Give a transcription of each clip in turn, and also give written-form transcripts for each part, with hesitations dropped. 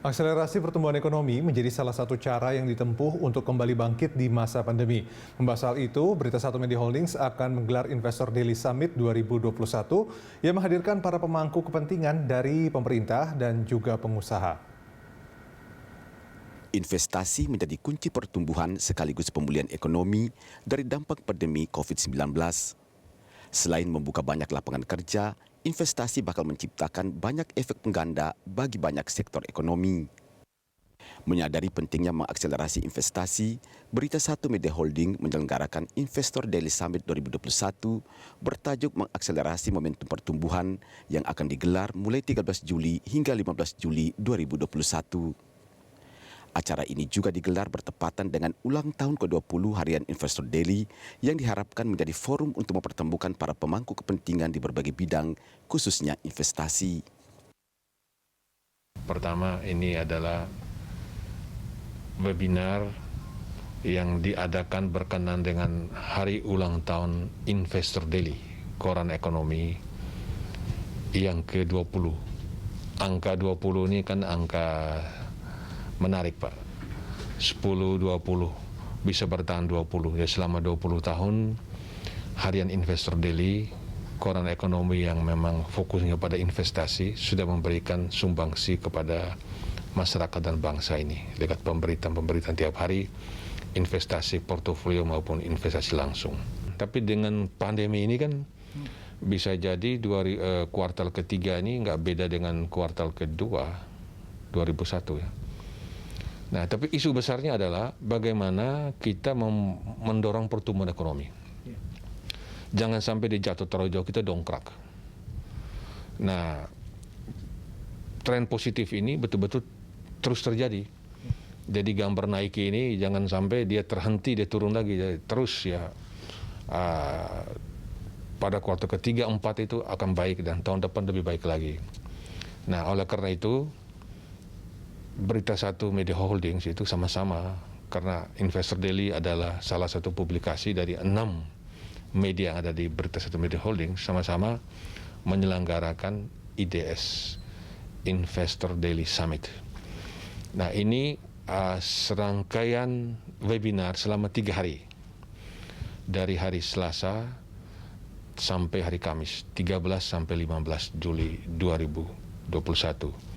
Akselerasi pertumbuhan ekonomi menjadi salah satu cara yang ditempuh untuk kembali bangkit di masa pandemi. Membahas hal itu, Berita Satu Media Holdings akan menggelar Investor Daily Summit 2021 yang menghadirkan para pemangku kepentingan dari pemerintah dan juga pengusaha. Investasi menjadi kunci pertumbuhan sekaligus pemulihan ekonomi dari dampak pandemi COVID-19. Selain membuka banyak lapangan kerja, investasi bakal menciptakan banyak efek pengganda bagi banyak sektor ekonomi. Menyadari pentingnya mengakselerasi investasi, Berita Satu Media Holding menyelenggarakan Investor Daily Summit 2021 bertajuk mengakselerasi momentum pertumbuhan yang akan digelar mulai 13 Juli hingga 15 Juli 2021. Acara ini juga digelar bertepatan dengan ulang tahun ke-20 Harian Investor Daily yang diharapkan menjadi forum untuk mempertemukan para pemangku kepentingan di berbagai bidang, khususnya investasi. Pertama, ini adalah webinar yang diadakan berkenan dengan hari ulang tahun Investor Daily, Koran Ekonomi yang ke-20. Angka 20 ini kan angka menarik, Pak. 10, 20, bisa bertahan 20. Ya, selama 20 tahun, Harian Investor Daily, koran ekonomi yang memang fokusnya pada investasi, sudah memberikan sumbangsi kepada masyarakat dan bangsa ini. Dekat pemberitaan tiap hari, investasi portofolio maupun investasi langsung. Tapi dengan pandemi ini kan, bisa jadi kuartal ketiga ini nggak beda dengan kuartal kedua 2001 ya. Nah, tapi isu besarnya adalah bagaimana kita mendorong pertumbuhan ekonomi. Jangan sampai dia jatuh terlalu jauh, kita dongkrak. Nah, tren positif ini betul-betul terus terjadi. Jadi gambar naik ini jangan sampai dia terhenti, dia turun lagi. Terus ya, pada kuartal ketiga, 4 itu akan baik dan tahun depan lebih baik lagi. Nah, oleh karena itu, Berita Satu Media Holdings itu sama-sama, karena Investor Daily adalah salah satu publikasi dari 6 media yang ada di Berita Satu Media Holdings, sama-sama menyelenggarakan IDS, Investor Daily Summit. Nah, ini serangkaian webinar selama 3 hari, dari hari Selasa sampai hari Kamis, 13 sampai 15 Juli 2021.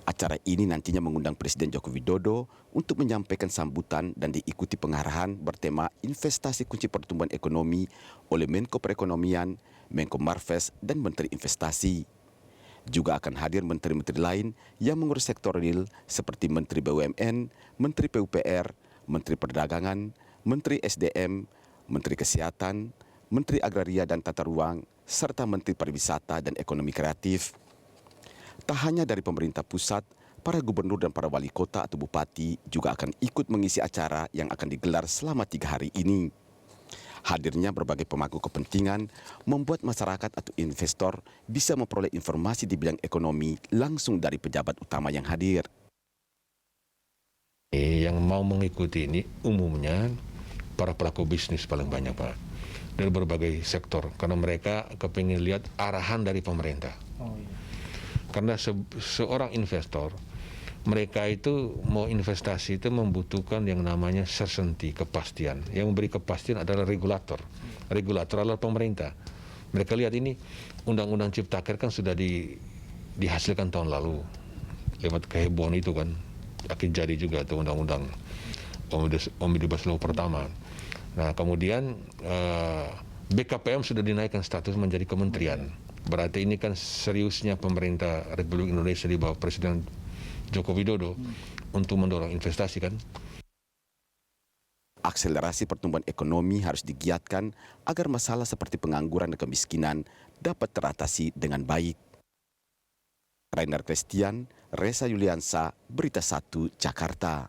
Acara ini nantinya mengundang Presiden Joko Widodo untuk menyampaikan sambutan dan diikuti pengarahan bertema investasi kunci pertumbuhan ekonomi oleh Menko Perekonomian, Menko Marves, dan Menteri Investasi. Juga akan hadir menteri-menteri lain yang mengurus sektor real seperti Menteri BUMN, Menteri PUPR, Menteri Perdagangan, Menteri SDM, Menteri Kesehatan, Menteri Agraria dan Tata Ruang, serta Menteri Pariwisata dan Ekonomi Kreatif. Tak hanya dari pemerintah pusat, para gubernur dan para wali kota atau bupati juga akan ikut mengisi acara yang akan digelar selama 3 hari ini. Hadirnya berbagai pemangku kepentingan membuat masyarakat atau investor bisa memperoleh informasi di bidang ekonomi langsung dari pejabat utama yang hadir. Yang mau mengikuti ini umumnya para pelaku bisnis paling banyak, Pak, dari berbagai sektor, karena mereka kepingin lihat arahan dari pemerintah. Karena seorang investor, mereka itu mau investasi itu membutuhkan yang namanya certainty, kepastian. Yang memberi kepastian adalah regulator. Regulator adalah pemerintah. Mereka lihat ini, Undang-Undang Cipta Kerja kan sudah dihasilkan tahun lalu. Lewat kehebohan itu kan, akan jadi juga itu Undang-Undang Omnibus Law pertama. Nah, kemudian BKPM sudah dinaikkan status menjadi kementerian. Berarti ini kan seriusnya pemerintah Republik Indonesia di bawah Presiden Joko Widodo untuk mendorong investasi kan. Akselerasi pertumbuhan ekonomi harus digiatkan agar masalah seperti pengangguran dan kemiskinan dapat teratasi dengan baik. Rainer Christian, Reza Yuliansa, Berita Satu, Jakarta.